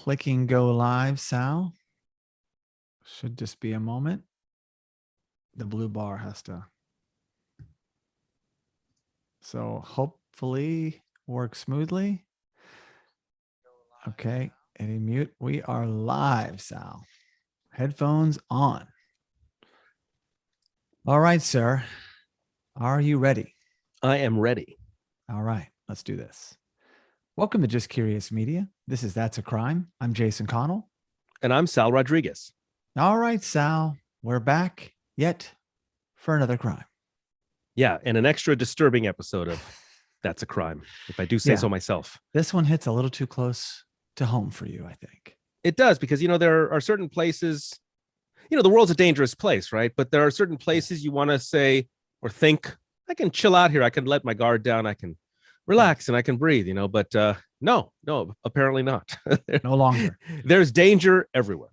Clicking go live, Sal. Should just be a moment. The blue bar has to. So hopefully work smoothly. Okay. Any mute? We are live, Sal. Headphones on. All right, sir. Are you ready? I am ready. All right. Let's do this. Welcome to Just Curious Media. This is That's a Crime. I'm Jason Connell. And I'm Sal Rodriguez. All right, Sal. We're back yet for another crime. Yeah, and an extra disturbing episode of That's a Crime, if I do say so myself. This one hits a little too close to home for you, I think. It does, because, there are certain places, the world's a dangerous place, right? But there are certain places you want to say or think, I can chill out here. I can let my guard down. I can relax and I can breathe, but no, apparently not. No longer. There's danger everywhere.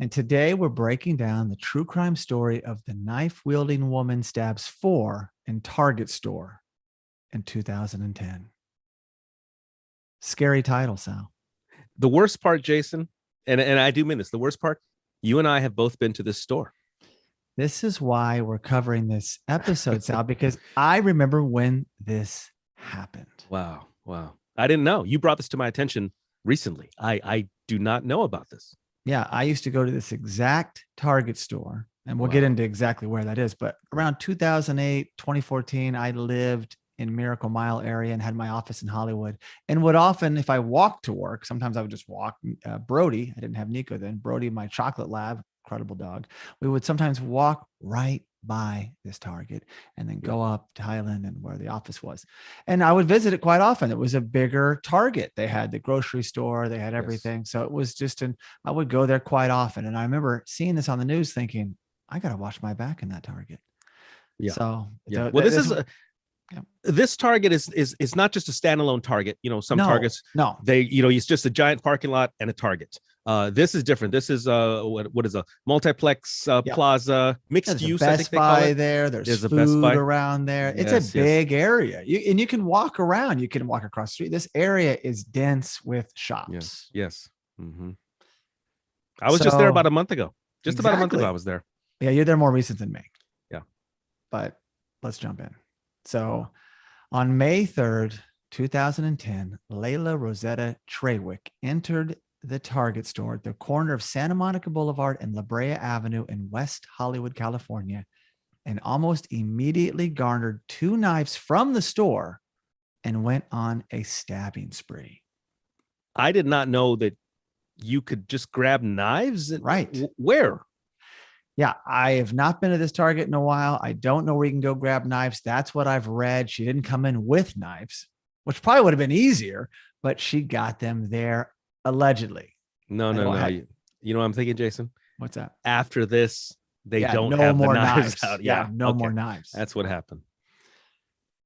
And today we're breaking down the true crime story of the Knife-Wielding Woman Stabs 4 in Target store in 2010. Scary title, Sal. The worst part, Jason, and I do mean this, the worst part, you and I have both been to this store. This is why we're covering this episode, Sal, because I remember when this happened. Wow. I didn't know. You brought this to my attention recently. I do not know about this. Yeah, I used to go to this exact Target store, and we'll get into exactly where that is. But around 2008, 2014, I lived in Miracle Mile area and had my office in Hollywood, and would often, if I walked to work, sometimes I would just walk. Brody, I didn't have Nico then. Brody, my chocolate lab, incredible dog. We would sometimes walk right by this Target and then go up to Highland and where the office was. And I would visit it quite often. It was a bigger Target. They had the grocery store, they had everything. Yes. So it was just I would go there quite often. And I remember seeing this on the news thinking, I got to watch my back in that Target. Yeah. So this Target is not just a standalone Target. Some Targets, it's just a giant parking lot and a Target. This is different. This is what is a multiplex plaza, mixed use. Best I think Buy they call it. There's food a Best Buy around there. It's a big area. You can walk around. You can walk across the street. This area is dense with shops. Yes. Mm-hmm. I was just there about a month ago. About a month ago, I was there. Yeah, you're there more recent than me. Yeah. But let's jump in. So on May 3rd, 2010, Layla Rosetta Trawick entered the Target store at the corner of Santa Monica Boulevard and La Brea Avenue in West Hollywood, California, and almost immediately garnered 2 knives from the store and went on a stabbing spree. I did not know that you could just grab knives. Right. Where? Yeah, I have not been to this Target in a while. I don't know where you can go grab knives. That's what I've read. She didn't come in with knives, which probably would have been easier, but she got them there allegedly. No. You know what I'm thinking, Jason? What's that? After this, they don't no have more the knives out. No more knives. That's what happened.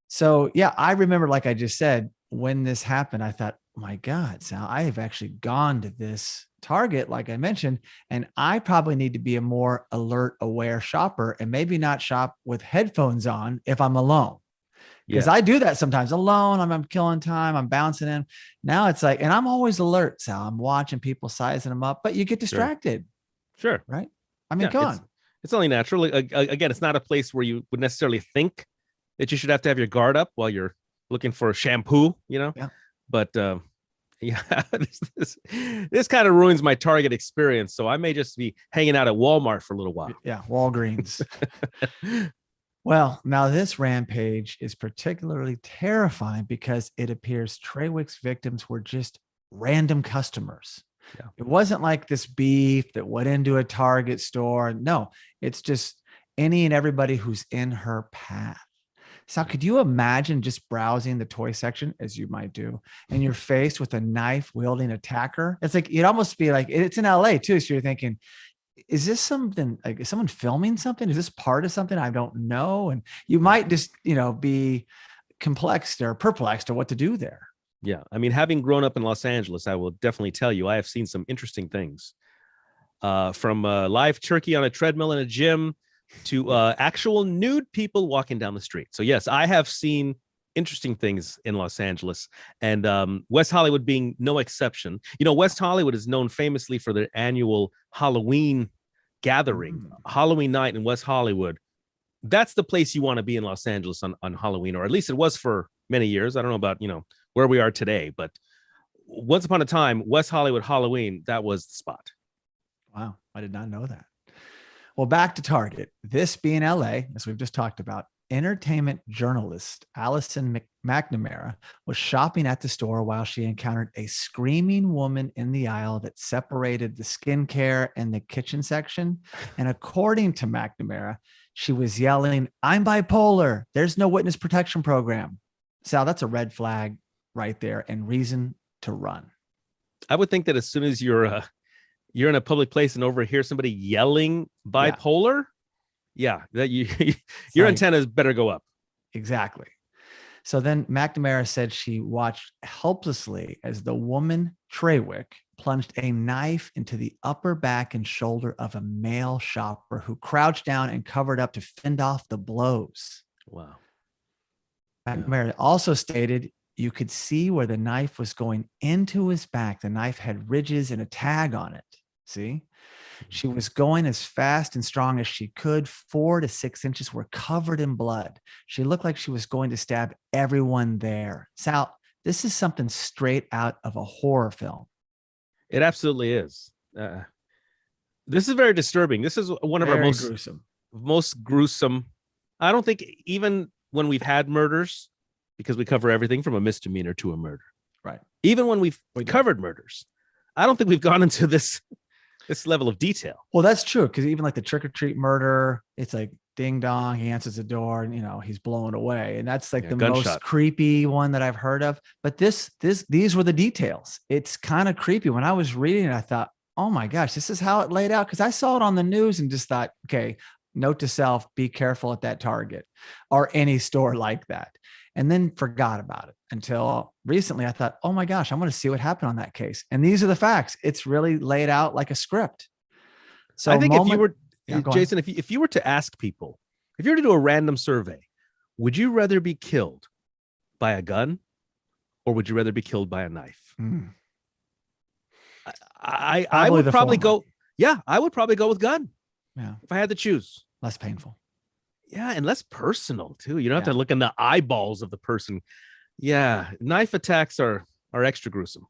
So, I remember, like I just said, when this happened, I thought, oh my God, Sal, I have actually gone to this Target, like I mentioned, and I probably need to be a more alert, aware shopper and maybe not shop with headphones on if I'm alone. Because I do that sometimes alone. I'm killing time. I'm bouncing in. Now it's like, and I'm always alert, Sal. I'm watching people, sizing them up, but you get distracted. Sure. Right. I mean, come on. It's only natural. Again, it's not a place where you would necessarily think that you should have to have your guard up while you're looking for shampoo, Yeah. But this kind of ruins my Target experience. So I may just be hanging out at Walmart for a little while. Yeah. Walgreens. Well, now this rampage is particularly terrifying because it appears Trawick's victims were just random customers. Yeah. It wasn't like this beef that went into a Target store. No, it's just any and everybody who's in her path. So could you imagine just browsing the toy section, as you might do, and you're faced with a knife-wielding attacker? It's like, it'd almost be like, it's in LA too. So you're thinking, is this something, like, is someone filming something? Is this part of something I don't know? And you might just, be perplexed or what to do there. Yeah. I mean, having grown up in Los Angeles, I will definitely tell you, I have seen some interesting things, from live turkey on a treadmill in a gym to actual nude people walking down the street. So yes, I have seen interesting things in Los Angeles, and West Hollywood being no exception. West Hollywood is known famously for their annual Halloween gathering, Halloween night in West Hollywood. That's the place you want to be in Los Angeles on Halloween, or at least it was for many years. I don't know about, where we are today, but once upon a time, West Hollywood Halloween, that was the spot. Wow. I did not know that. Well, back to Target. This being LA, as we've just talked about, entertainment journalist Allison McNamara was shopping at the store while she encountered a screaming woman in the aisle that separated the skincare and the kitchen section. And according to McNamara, she was yelling, "I'm bipolar. There's no witness protection program." Sal, that's a red flag right there and reason to run. I would think that as soon as you're in a public place and overhear somebody yelling bipolar, that your antennas better go up. Exactly. So then McNamara said she watched helplessly as the woman Trawick plunged a knife into the upper back and shoulder of a male shopper who crouched down and covered up to fend off the blows. Wow. McNamara also stated you could see where the knife was going into his back. The knife had ridges and a tag on it. See? She was going as fast and strong as she could. 4 to 6 inches were covered in blood. She looked like she was going to stab everyone there. Sal, this is something straight out of a horror film. It absolutely is. This is very disturbing. This is one of our most gruesome. I don't think even when we've had murders, because we cover everything from a misdemeanor to a murder. Right. Even when we've covered murders, I don't think we've gone into this level of detail. Well, that's true. Because even like the trick or treat murder, it's like ding dong, he answers the door and he's blown away. And that's like the gunshot. Most creepy one that I've heard of. But these were the details. It's kind of creepy. When I was reading it, I thought, oh my gosh, this is how it laid out. Because I saw it on the news and just thought, okay, note to self, be careful at that Target or any store like that. And then forgot about it until recently. I thought, oh my gosh, I'm going to see what happened on that case. And these are the facts. It's really laid out like a script. So I think if you were, Jason, if you were to ask people, if you were to do a random survey, would you rather be killed by a gun or would you rather be killed by a knife? I would probably go. Yeah, I would probably go with gun. Yeah. If I had to choose. Less painful. Yeah, and less personal too. You don't have to look in the eyeballs of the person. Yeah, knife attacks are extra gruesome.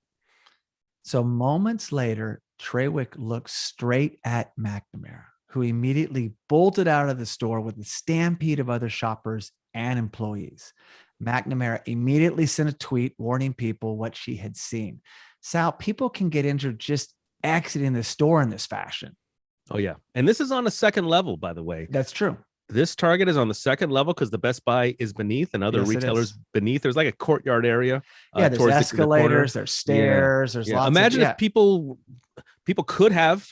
So moments later, Trawick looked straight at McNamara, who immediately bolted out of the store with a stampede of other shoppers and employees. McNamara immediately sent a tweet warning people what she had seen. Sal, people can get injured just exiting the store in this fashion. Oh, yeah. And this is on a second level, by the way. That's true. This Target is on the second level because the Best Buy is beneath and other retailers beneath. There's like a courtyard area. There's escalators, there's stairs, there's lots. Imagine if people could have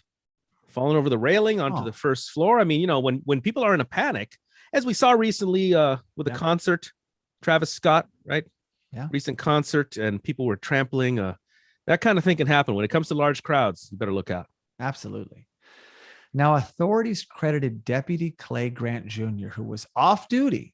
fallen over the railing onto the first floor. I mean, when people are in a panic, as we saw recently with the concert, Travis Scott, right? Yeah. Recent concert, and people were trampling. That kind of thing can happen when it comes to large crowds. You better look out. Absolutely. Now, authorities credited Deputy Clay Grant Jr., who was off duty,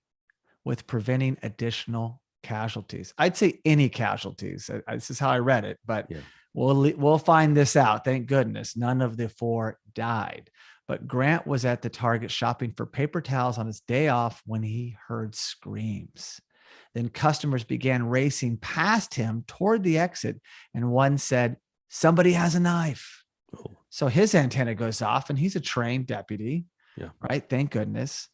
with preventing additional casualties. I'd say any casualties. This is how I read it, but we'll find this out. Thank goodness none of the 4 died. But Grant was at the Target shopping for paper towels on his day off when he heard screams. Then customers began racing past him toward the exit, and one said, "Somebody has a knife." Oh. So his antenna goes off, and he's a trained deputy, right? Thank goodness.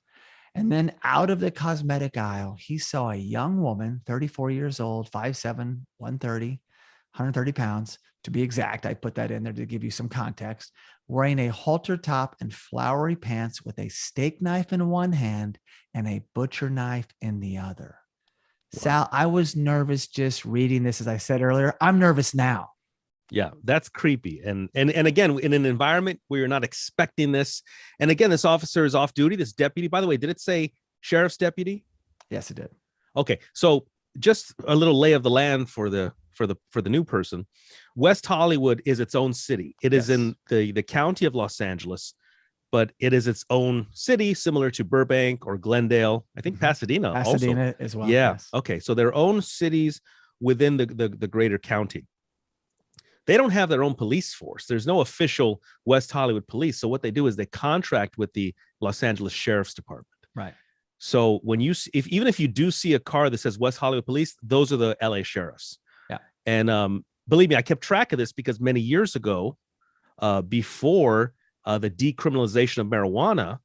And then out of the cosmetic aisle, he saw a young woman, 34 years old, 5'7", 130 pounds. To be exact, I put that in there to give you some context, wearing a halter top and flowery pants with a steak knife in one hand and a butcher knife in the other. Wow. Sal, I was nervous just reading this. As I said earlier, I'm nervous now. Yeah, that's creepy. And again, in an environment where you're not expecting this. And again, this officer is off duty, this deputy. By the way, did it say sheriff's deputy? Yes, it did. Okay. So just a little lay of the land for the new person. West Hollywood is its own city. It is in the county of Los Angeles, but it is its own city, similar to Burbank or Glendale. I think Pasadena also. Pasadena as well. Yeah. Yes. Okay. So their own cities within the greater county. They don't have their own police force. There's no official West Hollywood police. So what they do is they contract with the Los Angeles Sheriff's Department. Right. So when you even if you do see a car that says West Hollywood Police, those are the LA sheriffs. Yeah. And believe me, I kept track of this because many years ago, before the decriminalization of marijuana,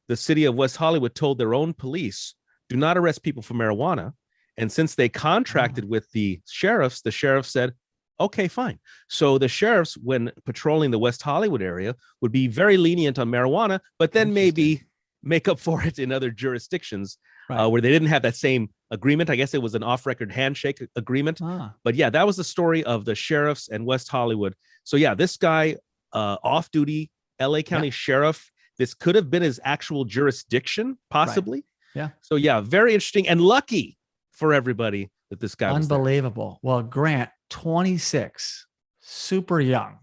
the city of West Hollywood told their own police, do not arrest people for marijuana. And since they contracted with the sheriffs said, okay, fine. So the sheriffs, when patrolling the West Hollywood area, would be very lenient on marijuana, but then maybe make up for it in other jurisdictions where they didn't have that same agreement. I guess it was an off-record handshake agreement. But yeah, that was the story of the sheriffs and West Hollywood. So yeah, this guy, off-duty LA County sheriff, this could have been his actual jurisdiction, possibly. Right. Yeah. So yeah, very interesting and lucky for everybody that this guy was there. Unbelievable. Well, Grant, 26, super young,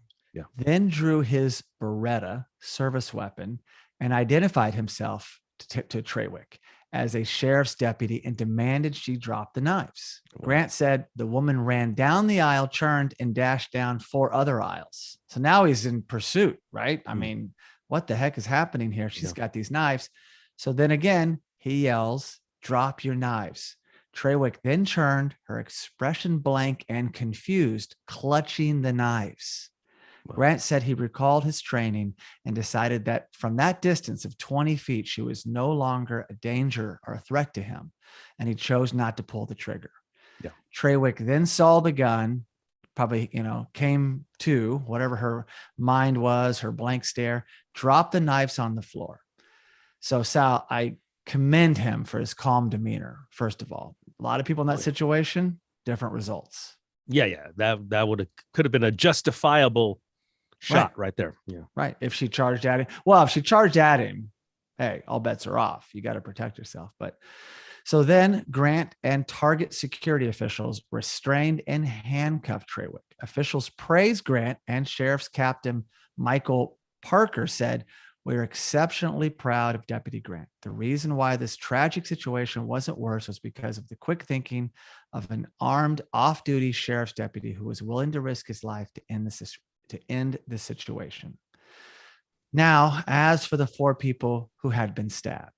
then drew his Beretta service weapon and identified himself to Trawick as a sheriff's deputy and demanded she drop the knives. Grant said the woman ran down the aisle, turned, and dashed down 4 other aisles. So now he's in pursuit, right? I mean, what the heck is happening here? She's got these knives. So then again, he yells, drop your knives. Trawick then turned, her expression blank and confused, clutching the knives. Wow. Grant said he recalled his training and decided that from that distance of 20 feet, she was no longer a danger or a threat to him, and he chose not to pull the trigger. Yeah. Trawick then saw the gun, probably, came to whatever her mind was, her blank stare, dropped the knives on the floor. So Sal, I commend him for his calm demeanor. First of all, a lot of people in that situation, different results. Yeah. That could have been a justifiable shot right there. Yeah. Right. If she charged at him. Well, if she charged at him, hey, all bets are off. You got to protect yourself. But so then Grant and Target security officials restrained and handcuffed Trawick. Officials praised Grant, and Sheriff's Captain Michael Parker said, "We're exceptionally proud of Deputy Grant. The reason why this tragic situation wasn't worse was because of the quick thinking of an armed off-duty sheriff's deputy who was willing to risk his life to end the situation." Now, as for the 4 people who had been stabbed,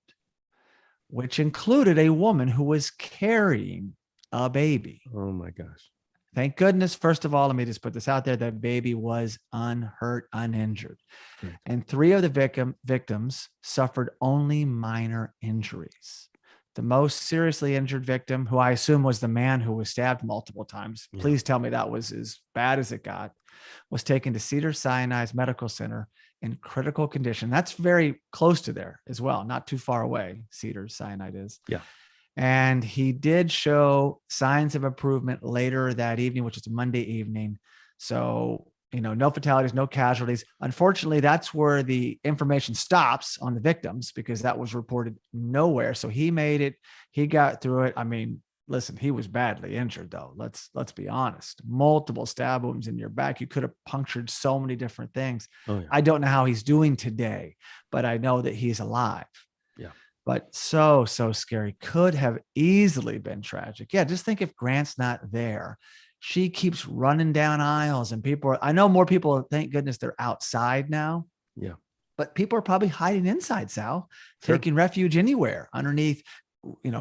which included a woman who was carrying a baby. Oh my gosh. Thank goodness, first of all, let me just put this out there, that baby was unhurt, uninjured. Right. And 3 of the victims suffered only minor injuries. The most seriously injured victim, who I assume was the man who was stabbed multiple times, please tell me that was as bad as it got, was taken to Cedars-Sinai Medical Center in critical condition. That's very close to there as well, not too far away, Cedars-Sinai is. Yeah. And he did show signs of improvement later that evening, which is a Monday evening. So, no fatalities, no casualties. Unfortunately, that's where the information stops on the victims, because that was reported nowhere. So he made it. He got through it. I mean, listen, he was badly injured, though. Let's be honest. Multiple stab wounds in your back. You could have punctured so many different things. Oh, yeah. I don't know how he's doing today, but I know that he's alive. Yeah. But so scary. Could have easily been tragic. Yeah, just think if Grant's not there. She keeps running down aisles, and I know more people, thank goodness they're outside now. Yeah. But people are probably hiding inside, Sal, taking refuge anywhere underneath,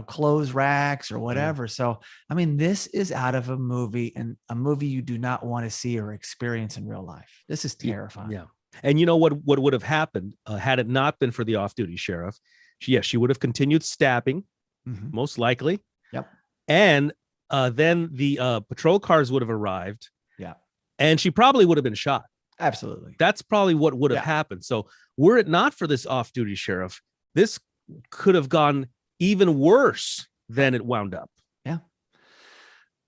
clothes racks or whatever. So, I mean, this is out of a movie, and a movie you do not want to see or experience in real life. This is terrifying. Yeah. And you know what would have happened had it not been for the off-duty sheriff? She would have continued stabbing, most likely. Yep. And then the patrol cars would have arrived. Yeah. And she probably would have been shot. Absolutely. That's probably what would have happened. So were it not for this off-duty sheriff, this could have gone even worse than it wound up. Yeah.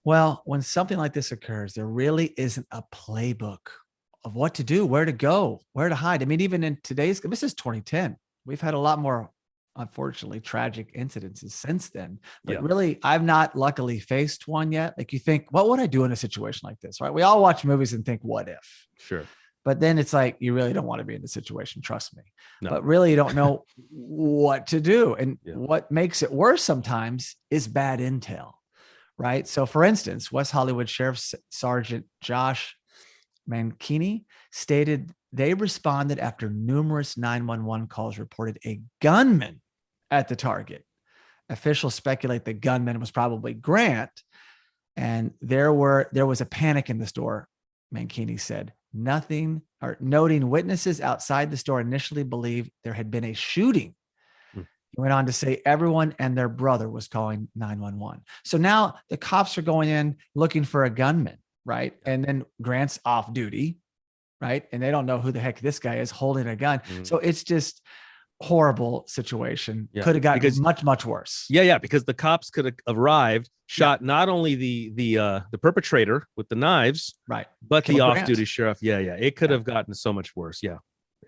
Well, when something like this occurs, there really isn't a playbook of what to do, where to go, where to hide. I mean, even in this is 2010. We've had a lot more, unfortunately, tragic incidences since then. But really, I've not luckily faced one yet. Like, you think, what would I do in a situation like this, right? We all watch movies and think, what if? Sure. But then it's like, you really don't want to be in the situation, trust me. No. But really, you don't know what to do. And Yeah. what makes it worse sometimes is bad intel, right? So for instance, West Hollywood Sheriff Sergeant Josh Mankini stated they responded after numerous 911 calls reported a gunman at the target. Officials speculate the gunman was probably Grant, and there was a panic in the store, Mankini said. Noting witnesses outside the store initially believed there had been a shooting. He went on to say everyone and their brother was calling 911. So now the cops are going in looking for a gunman, right? And then Grant's off duty, right? And they don't know who the heck this guy is holding a gun. So it's just horrible situation. Could have gotten much, much worse. Yeah, because the cops could have arrived, shot not only the perpetrator with the knives, right, but the off-duty sheriff. Yeah, it could have gotten so much worse. Yeah.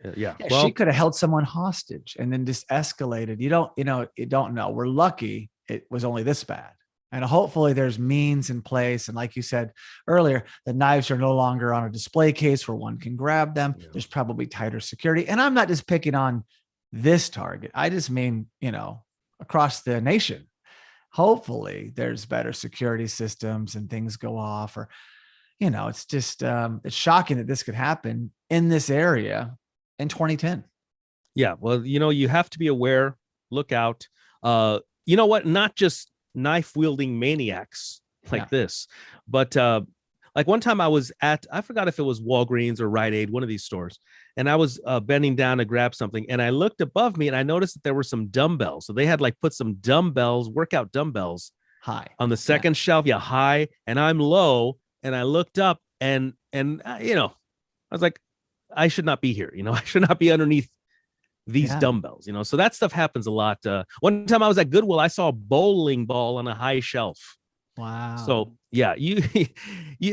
Well, she could have held someone hostage and then just escalated. You don't know. We're lucky it was only this bad. And hopefully there's means in place. And like you said earlier, the knives are no longer on a display case where one can grab them. Yeah. There's probably tighter security. And I'm not just picking on this target. I just mean, across the nation. Hopefully there's better security systems and things go off, or, it's just, it's shocking that this could happen in this area in 2010. Yeah. Well, you have to be aware, look out. You know what? Not just knife wielding maniacs like this, but like one time I was I forgot if it was Walgreens or Rite Aid, one of these stores, and I was bending down to grab something, and I looked above me and I noticed that there were some dumbbells. So they had put some dumbbells, workout dumbbells, high on the second shelf, high, and I'm low, and I looked up and I was like, I should not be here, I should not be underneath these dumbbells, so that stuff happens a lot. One time I was at Goodwill, I saw a bowling ball on a high shelf. Wow. So yeah, you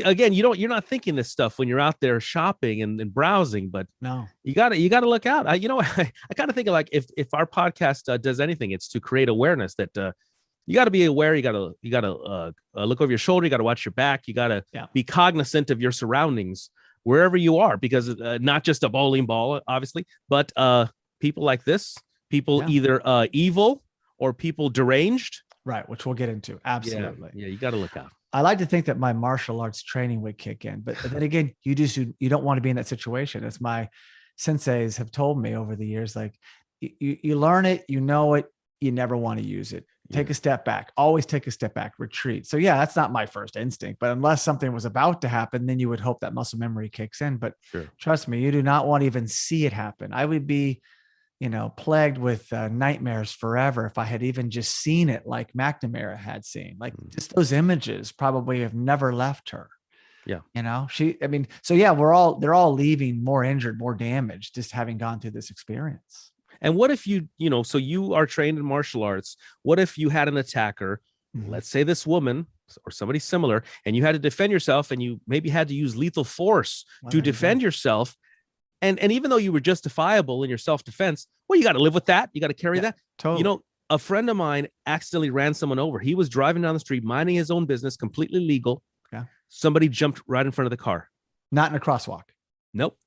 again, you're not thinking this stuff when you're out there shopping and browsing, but no, you gotta look out. I kind of think of if our podcast does anything, it's to create awareness that you got to be aware. You got to look over your shoulder. You got to watch your back. You got to be cognizant of your surroundings wherever you are, because not just a bowling ball, obviously, but people like this, people either evil or people deranged. Right, which we'll get into. Absolutely. Yeah, you got to look out. I like to think that my martial arts training would kick in, but then again, you don't want to be in that situation. As my senseis have told me over the years, you learn it, you know it, you never want to use it. Take a step back, always take a step back, retreat. So yeah, that's not my first instinct, but unless something was about to happen, then you would hope that muscle memory kicks in. But trust me, you do not want to even see it happen. I would be, plagued with nightmares forever if I had even just seen it like McNamara had seen. Just those images probably have never left her. Yeah. They're all leaving more injured, more damaged, just having gone through this experience. And what if so you are trained in martial arts. What if you had an attacker, let's say this woman or somebody similar, and you had to defend yourself, and you maybe had to use lethal force to defend yourself. And even though you were justifiable in your self-defense, well, you got to live with that. You got to carry that. Totally. A friend of mine accidentally ran someone over. He was driving down the street, minding his own business, completely legal. Yeah. Somebody jumped right in front of the car. Not in a crosswalk. Nope.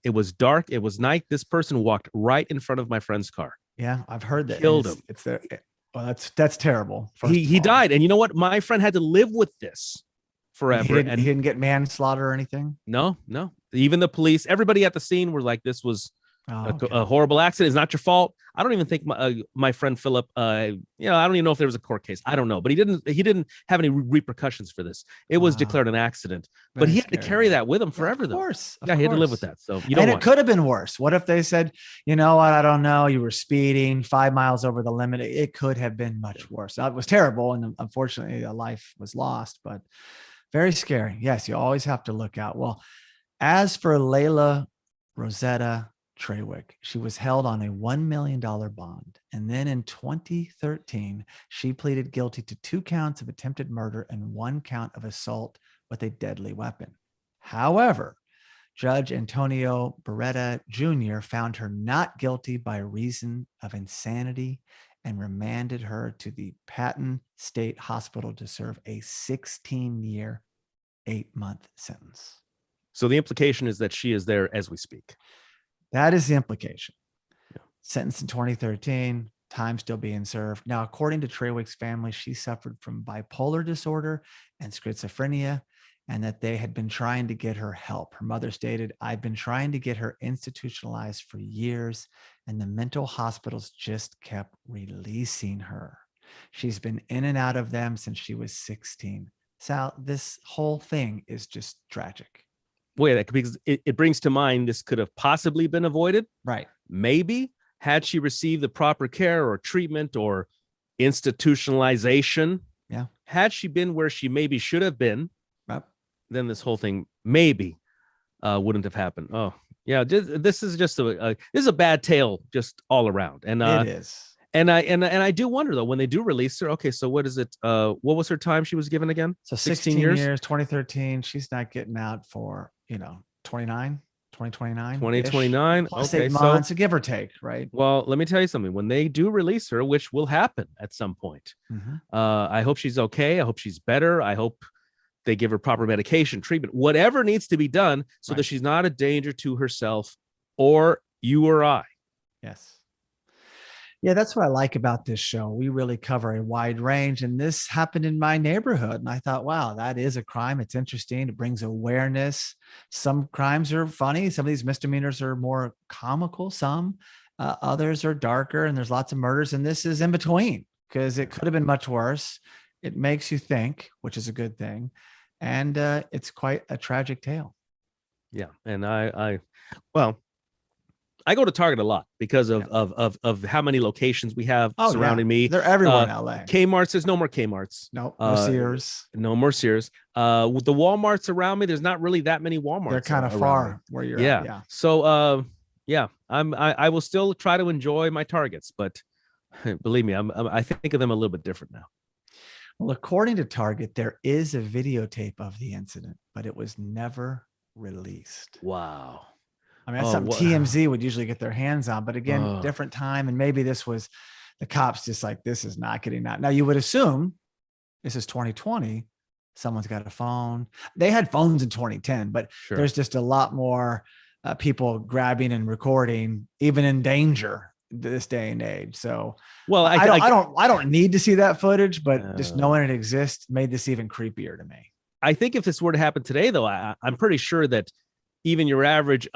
It was dark. It was night. This person walked right in front of my friend's car. Yeah, I've heard that. Killed him. It's there. Well, that's terrible. He died. And you know what? My friend had to live with this forever. He didn't get manslaughter or anything? No. Even the police, everybody at the scene were like, this was a horrible accident. It's not your fault. I don't even think my friend Philip, I don't even know if there was a court case. I don't know, but he didn't have any repercussions for this. It was declared an accident, but he had to carry that with him forever, though. Of course. He had to live with that. So it could have been worse. What if they said, you know what? I don't know. You were speeding 5 miles over the limit. It could have been much worse. It was terrible. And unfortunately, a life was lost, but very scary. Yes. You always have to look out. Well, as for Layla Rosetta Trawick, she was held on a $1 million bond. And then in 2013, she pleaded guilty to 2 counts of attempted murder and 1 count of assault with a deadly weapon. However, Judge Antonio Beretta Jr. found her not guilty by reason of insanity and remanded her to the Patton State Hospital to serve a 16-year, 8-month sentence. So the implication is that she is there as we speak. That is the implication. Yeah. Sentenced in 2013, time still being served. Now, according to Trawick's family, she suffered from bipolar disorder and schizophrenia, and that they had been trying to get her help. Her mother stated, "I've been trying to get her institutionalized for years, and the mental hospitals just kept releasing her. She's been in and out of them since she was 16. Sal, this whole thing is just tragic. Wait, because it brings to mind this could have possibly been avoided. Right. Maybe had she received the proper care or treatment or institutionalization. Yeah. Had she been where she maybe should have been, Yep. then this whole thing maybe wouldn't have happened. Oh, yeah. This is just this is a bad tale just all around. And it is. And I do wonder though, when they do release her, okay, so what is it? What was her time she was given again? So 16 years, 2013. She's not getting out for, 2029. 2029. Plus Okay, 8 months, give or take, right? Well, let me tell you something. When they do release her, which will happen at some point, I hope she's okay. I hope she's better. I hope they give her proper medication, treatment, whatever needs to be done so that she's not a danger to herself or you or I. Yes. Yeah, that's what I like about this show. We really cover a wide range, and this happened in my neighborhood. And I thought, wow, that is a crime. It's interesting. It brings awareness. Some crimes are funny. Some of these misdemeanors are more comical. Some others are darker, and there's lots of murders. And this is in between because it could have been much worse. It makes you think, which is a good thing. And it's quite a tragic tale. Yeah. And I go to Target a lot because of how many locations we have surrounding me. They're everywhere in LA. Kmart's, there's no more Kmart's. No Sears. No more Sears. With the Walmarts around me, there's not really that many Walmarts. They're kind of far where you're at. Yeah. So I will still try to enjoy my Targets, but believe me, I think of them a little bit different now. Well, according to Target, there is a videotape of the incident, but it was never released. Wow. I mean, that's something TMZ would usually get their hands on, but again, different time. And maybe this was the cops just like, this is not getting out. Now you would assume this is 2020. Someone's got a phone. They had phones in 2010, but there's just a lot more people grabbing and recording, even in danger this day and age. So, well, I don't need to see that footage, but just knowing it exists made this even creepier to me. I think if this were to happen today, though, I'm pretty sure that even your average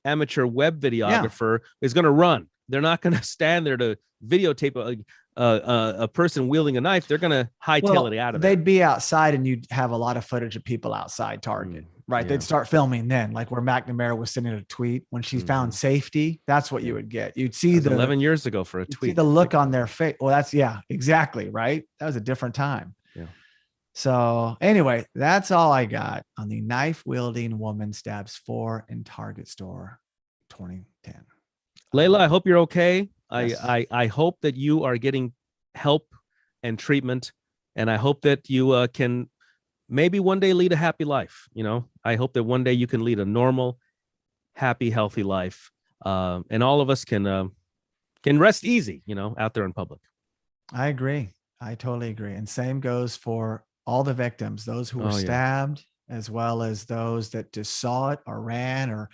amateur web videographer is going to run. They're not going to stand there to videotape a person wielding a knife. They're going to hightail it out of there. They'd be outside, and you'd have a lot of footage of people outside Target, right? Yeah. They'd start filming then, like where McNamara was sending a tweet when she found safety. That's what you would get. You'd see 11 years ago for a tweet. See the look on their face. Well, that's exactly right. That was a different time. Yeah. So anyway, that's all I got on the Knife-Wielding Woman Stabs 4 in Target store 2010. Layla, I hope you're okay. Yes. I hope that you are getting help and treatment, and I hope that you can maybe one day lead a happy life. I hope that one day you can lead a normal, happy, healthy life, and all of us can rest easy, out there in public. I agree. I totally agree. And same goes for all the victims, those who were stabbed, as well as those that just saw it or ran or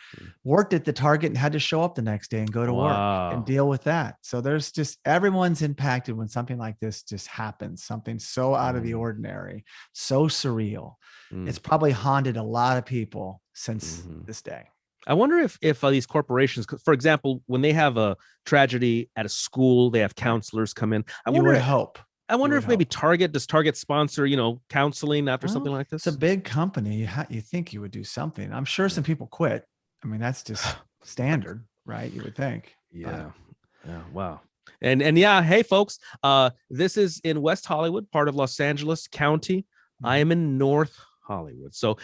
worked at the Target and had to show up the next day and go to work and deal with that. So there's just, everyone's impacted when something like this just happens, something so out of the ordinary, so surreal. It's probably haunted a lot of people since this day. I wonder if these corporations, for example, when they have a tragedy at a school, they have counselors come in. I wonder if maybe does Target sponsor, counseling after something like this? It's a big company. You think you would do something. I'm sure some people quit. I mean, that's just standard, right? You would think. Yeah. Yeah. Wow. And hey, folks, this is in West Hollywood, part of Los Angeles County. I am in North Hollywood. So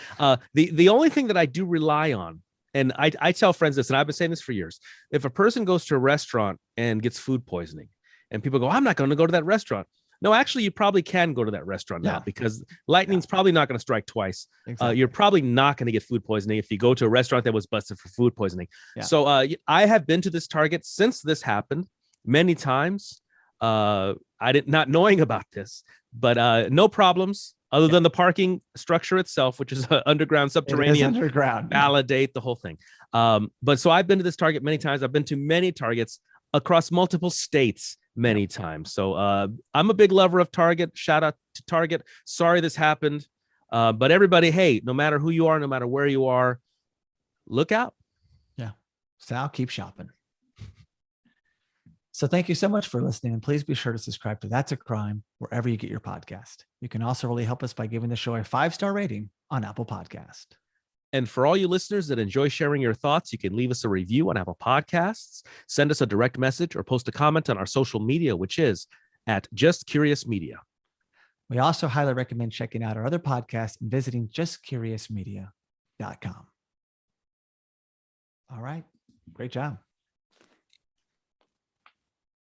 the only thing that I do rely on, and I tell friends this, and I've been saying this for years, if a person goes to a restaurant and gets food poisoning and people go, I'm not going to go to that restaurant. No, actually, you probably can go to that restaurant now because lightning's probably not going to strike twice. Exactly. You're probably not going to get food poisoning if you go to a restaurant that was busted for food poisoning. Yeah. So I have been to this Target since this happened many times. I didn't not knowing about this, but no problems. other than the parking structure itself, which is underground, It is subterranean, underground. validate the whole thing. But so I've been to this Target many times. I've been to many Targets across multiple states many times. So I'm a big lover of Target. Shout out to Target. Sorry this happened. But everybody, hey, no matter who you are, no matter where you are, look out. Yeah. Sal, keep shopping. So thank you so much for listening. And please be sure to subscribe to That's a Crime wherever you get your podcast. You can also really help us by giving the show a 5-star rating on Apple Podcast. And for all you listeners that enjoy sharing your thoughts, you can leave us a review on Apple Podcasts, send us a direct message, or post a comment on our social media, which is at justcuriousmedia. We also highly recommend checking out our other podcasts and visiting justcuriousmedia.com. All right. Great job.